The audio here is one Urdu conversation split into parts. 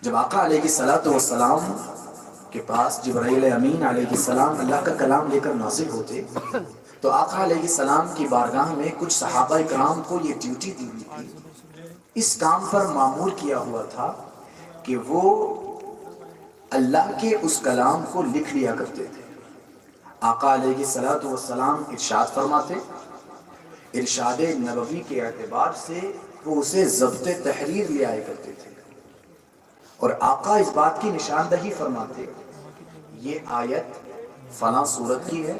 جب آقا علیہ الصلوۃ والسلام کے پاس جبرائیل امین علیہ السلام اللہ کا کلام لے کر نازل ہوتے تو آقا علیہ السلام کی بارگاہ میں کچھ صحابہ کرام کو یہ ڈیوٹی دی ہوئی تھی، اس کام پر معمور کیا ہوا تھا کہ وہ اللہ کے اس کلام کو لکھ لیا کرتے تھے۔ آقا علیہ الصلوۃ والسلام ارشاد فرماتے، ارشاد نبوی کے اعتبار سے وہ اسے ضبط تحریر لے آئے کرتے تھے، اور آقا اس بات کی نشاندہی فرماتے یہ آیت فلاں سورت کی ہے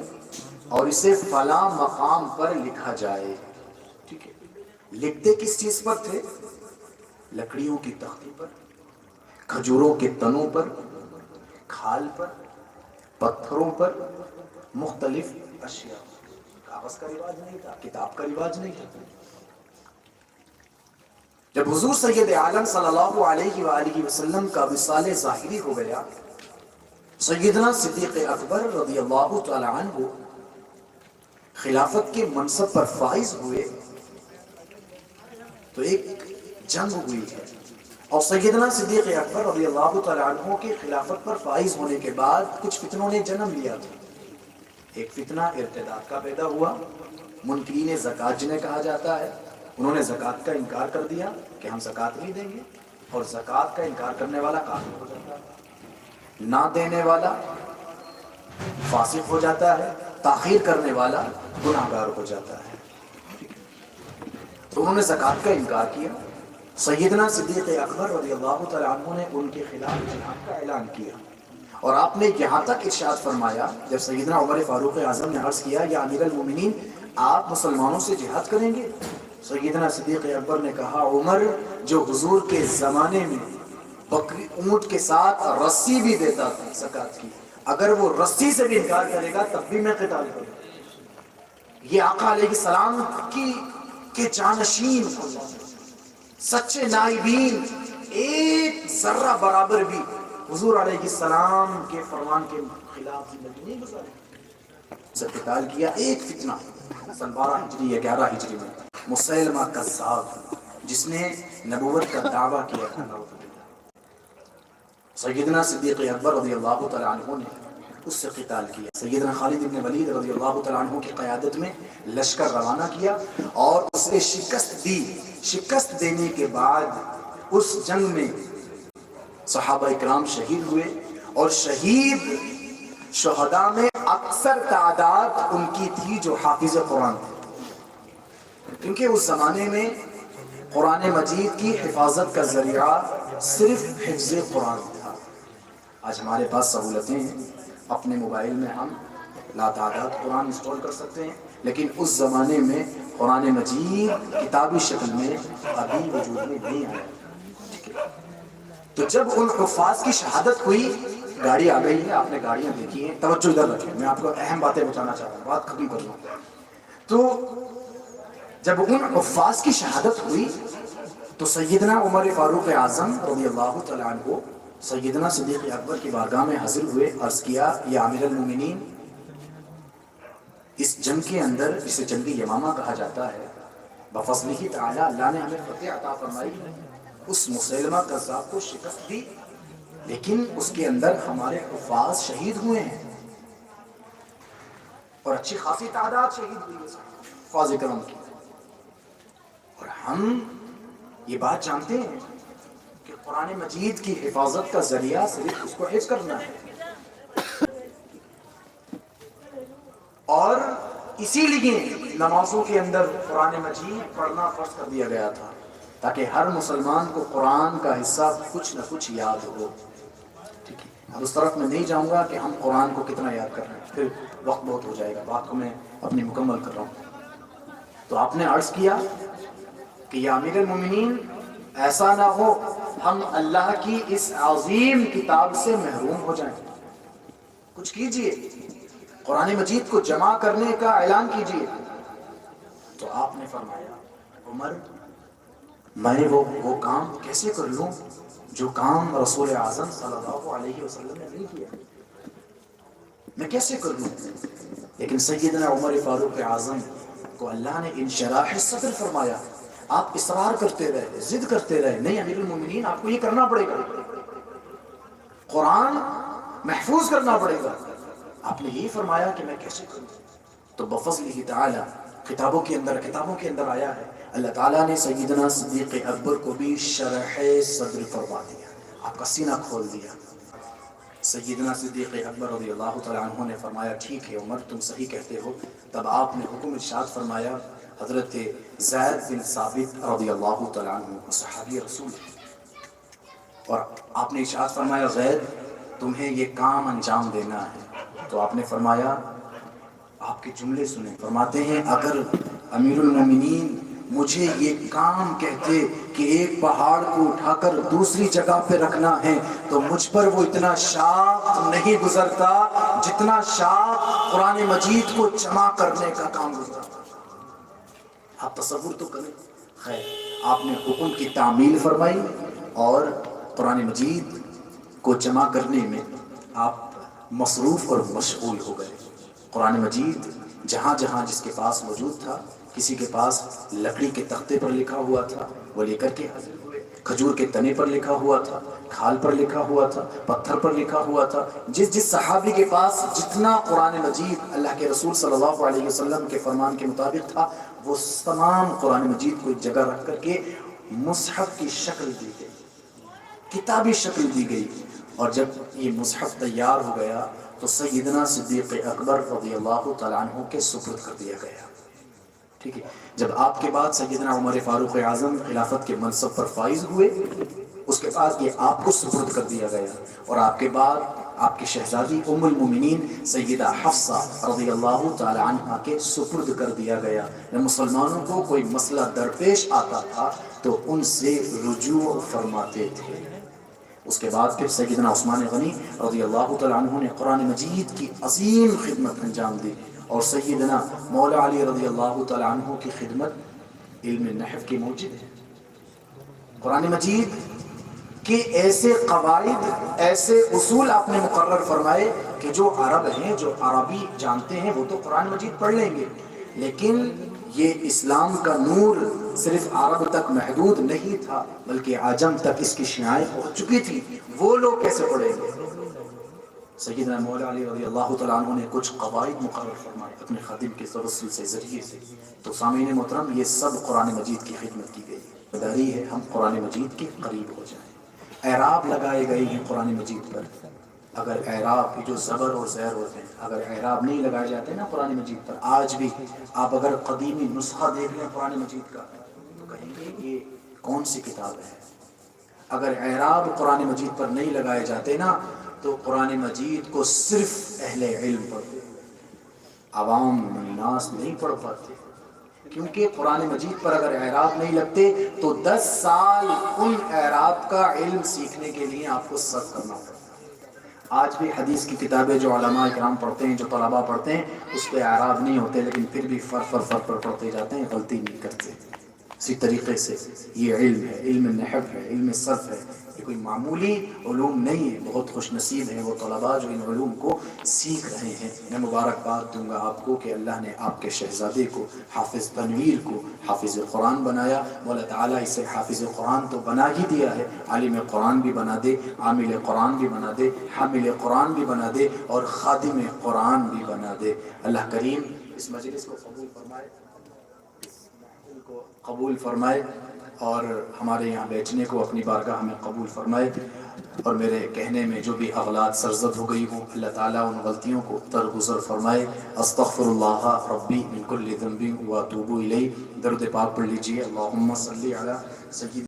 اور اسے فلاں مقام پر لکھا جائے۔ ٹھیک ہے، لکھتے کس چیز پر تھے؟ لکڑیوں کی تختی پر، کھجوروں کے تنوں پر، کھال پر، پتھروں پر، مختلف اشیاء۔ کاغذ کا رواج نہیں تھا، کتاب کا رواج نہیں تھا۔ جب حضور سید عالم صلی اللہ علیہ وآلہ وسلم کا وصال ظاہری ہو گیا، سیدنا صدیق اکبر رضی اللہ تعالی عنہ خلافت کے منصب پر فائز ہوئے تو ایک جنگ ہوئی ہے، اور سیدنا صدیق اکبر رضی اللہ تعالی عنہ کے خلافت پر فائز ہونے کے بعد کچھ فتنوں نے جنم لیا تھا۔ ایک فتنہ ارتداد کا پیدا ہوا، منکرین زکوٰۃ جنہیں کہا جاتا ہے، انہوں نے زکوٰۃ کا انکار کر دیا کہ ہم زکوٰۃ نہیں دیں گے، اور زکوٰۃ کا انکار کرنے والا کافر ہو جاتا ہے، نہ دینے والا فاسق ہو جاتا ہے، تاخیر کرنے والا گناہگار ہو جاتا ہے۔ تو انہوں نے زکوٰۃ کا انکار کیا۔ سیدنا صدیق اکبر رضی اللہ تعالیٰ عنہ نے ان کے خلاف جہاد کا اعلان کیا، اور آپ نے یہاں تک ارشاد فرمایا، جب سیدنا عمر فاروق اعظم نے عرض کیا یا امیر المومنین آپ مسلمانوں سے جہاد کریں گے؟ سیدنا صدیق اکبر نے کہا، عمر جو حضور کے زمانے میں بکری اونٹ کے ساتھ رسی بھی دیتا تھا زکوٰۃ کی، اگر وہ رسی سے بھی انکار کرے گا تب بھی میں قتال کروں گا۔ یہ آقا علیہ السلام کے جانشین، سچے نائبین، ایک ذرہ برابر بھی حضور علیہ السلام کے فرمان کے خلاف زندگی نہیں گزاری، سے قتال کیا۔ ایک فتنہ سن 12 ہجری یا 11 ہجری میں مسیلمہ کذاب، جس نے نبوت کا دعویٰ کیا تھا، سیدنا صدیق اکبر رضی اللہ تعالیٰ عنہ نے اس سے قتال کیا۔ سیدنا خالد بن ولید رضی اللہ تعالیٰ عنہ کی قیادت میں لشکر روانہ کیا اور اسے شکست دی۔ شکست دینے کے بعد اس جنگ میں صحابہ اکرام شہید ہوئے، اور شہید شہداء میں اکثر تعداد ان کی تھی جو حافظ قرآن تھے، کیونکہ اس زمانے میں قرآن مجید کی حفاظت کا ذریعہ صرف حفظ قرآن تھا۔ آج ہمارے پاس سہولتیں ہیں، اپنے موبائل میں ہم لاتعداد قرآن انسٹال کر سکتے ہیں، لیکن اس زمانے میں قرآن مجید کتابی شکل میں ابھی وجود میں نہیں آیا۔ تو جب ان حفاظ کی شہادت ہوئی، گاڑی آ گئی ہے، آپ نے گاڑیاں دیکھی ہیں، توجہ ادھر رکھیں، میں آپ کو اہم باتیں بتانا چاہتا ہوں، بات ختم کر لوں۔ تو جب ان حفاظ کی شہادت ہوئی تو سیدنا عمر فاروق اعظم رضی اللہ تعالیٰ عنہ سیدنا صدیق اکبر کی بارگاہ میں حاضر ہوئے، عرض کیا، یا امیر المومنین، اس جنگ کے اندر جسے جنگ یمامہ کہا جاتا ہے، بفضلہ تعالی اللہ نے ہمیں فتح عطا فرمائی، اس مسیلمہ کذاب کو شکست دی، لیکن اس کے اندر ہمارے حفاظ شہید ہوئے ہیں، اور اچھی خاصی تعداد شہید ہوئی ہے حفاظ کرام کی، اور ہم یہ بات جانتے ہیں کہ قرآن مجید کی حفاظت کا ذریعہ صرف اس کو حفظ کرنا ہے، اور اسی لیے نمازوں کے اندر قرآن مجید پڑھنا فرض کر دیا گیا تھا، تاکہ ہر مسلمان کو قرآن کا حصہ کچھ نہ کچھ یاد ہو۔ ٹھیک ہے، اب اس طرف میں نہیں جاؤں گا کہ ہم قرآن کو کتنا یاد کر رہے ہیں، پھر وقت بہت ہو جائے گا، بات کو میں اپنی مکمل کر رہا ہوں۔ تو آپ نے عرض کیا کہ یا امیر المومنین، ایسا نہ ہو ہم اللہ کی اس عظیم کتاب سے محروم ہو جائیں، کچھ کیجئے، قرآن مجید کو جمع کرنے کا اعلان کیجئے۔ تو آپ نے فرمایا، عمر، میں وہ کام کیسے کر لوں جو کام رسول اعظم صلی اللہ علیہ وسلم نے نہیں کیا، میں کیسے کر لوں؟ لیکن سیدنا عمر فاروق اعظم کو اللہ نے انشراح صدر فرمایا، آپ اصرار کرتے رہے، ضد کرتے رہے، نہیں امیر المومنین آپ کو یہ کرنا پڑے گا، قرآن محفوظ کرنا پڑے گا. آپ نے یہی فرمایا کہ میں کیسے کروں. تو بفضلہ تعالی کتابوں کے اندر آیا ہے. اللہ تعالیٰ نے سیدنا صدیق اکبر کو بھی شرح صدر فرما دیا، آپ کا سینہ کھول دیا. سیدنا صدیق اکبر رضی اللہ تعالیٰ عنہ نے فرمایا ٹھیک ہے عمر تم صحیح کہتے ہو. تب آپ نے حکم ارشاد فرمایا. حضرت زید بن ثابت رضی اللہ تعالیٰ عنہ صحابی رسول، اور آپ نے ارشاد فرمایا زید تمہیں یہ کام انجام دینا ہے. تو آپ نے فرمایا، آپ کے جملے سنیں، فرماتے ہیں اگر امیر المومنین مجھے یہ کام کہتے کہ ایک پہاڑ کو اٹھا کر دوسری جگہ پہ رکھنا ہے تو مجھ پر وہ اتنا شاق نہیں گزرتا جتنا شاق قرآن مجید کو جمع کرنے کا کام گزرتا. آپ تصور تو کریں. خیر، آپ نے حکم کی تعمیل فرمائی اور قرآن مجید کو جمع کرنے میں آپ مصروف اور مشغول ہو گئے. قرآن مجید جہاں جہاں جس کے پاس موجود تھا، کسی کے پاس لکڑی کے تختے پر لکھا ہوا تھا وہ لے کر کے حاضر ہوئے، کھجور کے تنے پر لکھا ہوا تھا، کھال پر لکھا ہوا تھا، پتھر پر لکھا ہوا تھا. جس صحابی کے پاس جتنا قرآن مجید اللہ کے رسول صلی اللہ علیہ وسلم کے فرمان کے مطابق تھا وہ تمام قرآن مجید کو ایک جگہ رکھ کر کے مصحف کی شکل دی گئی، کتابی شکل دی گئی. اور جب یہ مصحف تیار ہو گیا تو سیدنا صدیق اکبر رضی اللہ تعالیٰ عنہ کے سپرد کر دیا گیا. ٹھیک ہے، جب آپ کے بعد سیدنا عمر فاروق اعظم خلافت کے منصب پر فائز ہوئے اس کے بعد یہ آپ کو سپرد کر دیا گیا، اور آپ کے بعد آپ کی شہزادی ام المومنین سیدہ حفصہ رضی اللہ تعالی عنہ کے سپرد کر دیا گیا. جب مسلمانوں کو کوئی مسئلہ درپیش آتا تھا تو ان سے رجوع فرماتے تھے. اس کے بعد پھر سیدنا عثمان غنی رضی اللہ تعالی عنہ نے قرآن مجید کی عظیم خدمت انجام دی، اور سیدنا مولا علی رضی اللہ تعالی عنہ کی خدمت علم نحو کی موجب ہے. قرآن مجید کے ایسے قواعد، ایسے اصول آپ نے مقرر فرمائے کہ جو عرب ہیں، جو عربی جانتے ہیں وہ تو قرآن مجید پڑھ لیں گے، لیکن یہ اسلام کا نور صرف عرب تک محدود نہیں تھا بلکہ عجم تک اس کی شعائیں پہنچ چکی تھی. وہ لوگ کیسے پڑھیں گے؟ سیدنا مولا علی رضی اللہ تعالیٰ عنہ نے کچھ قواعد مقرر فرمائے اپنے خادم کے توسل سے ذریعے سے. تو سامعین محترم یہ سب قرآن مجید کی خدمت کی گئی. ذمہ ہے ہم قرآن مجید کے قریب ہو جائیں. اعراب لگائے گئے ہیں قرآن مجید پر. اگر اعراب جو زبر اور زیر ہوتے ہیں اگر اعراب نہیں لگائے جاتے نا قرآن مجید پر، آج بھی آپ اگر قدیمی نسخہ دیکھ لیں قرآن مجید کا تو کہیں گے یہ کون سی کتاب ہے. اگر اعراب قرآن مجید پر نہیں لگائے جاتے نا تو قرآن مجید کو صرف اہل علم پڑھتے، عوام الناس نہیں پڑھ پاتے. کیونکہ قرآن مجید پر اگر اعراب نہیں لگتے تو 10 سال ان اعراب کا علم سیکھنے کے لیے آپ کو صرف کرنا پڑتا. آج بھی حدیث کی کتابیں جو علماء کرام پڑھتے ہیں، جو طلباء پڑھتے ہیں، اس پہ اعراب نہیں ہوتے لیکن پھر بھی فر پر پڑھتے جاتے ہیں، غلطی نہیں کرتے. اسی طریقے سے یہ علم ہے، علم نحو ہے، علم صرف ہے. یہ کوئی معمولی علوم نہیں ہے. بہت خوش نصیب ہیں وہ طلباء جو ان علوم کو سیکھ رہے ہیں. میں مبارکباد دوں گا آپ کو کہ اللہ نے آپ کے شہزادے کو، حافظ تنویر کو حافظ قرآن بنایا. اللہ تعالیٰ اسے حافظ قرآن تو بنا ہی دیا ہے، عالم قرآن بھی بنا دے، عامل قرآن بھی بنا دے، حامل قرآن بھی بنا دے، اور خادم قرآن بھی بنا دے. اللہ کریم اس مجلس کو قبول فرمائے اور ہمارے یہاں بیٹھنے کو اپنی بارگاہ میں قبول فرمائے. اور میرے کہنے میں جو بھی اغلاط سرزد ہو گئی ہوں اللہ تعالیٰ ان غلطیوں کو درگزر فرمائے. استغفر اللہ ربی من کل ذنب واتوب الیہ. درود پاک پڑھ لیجئے. اللہم صلی علی سیدنا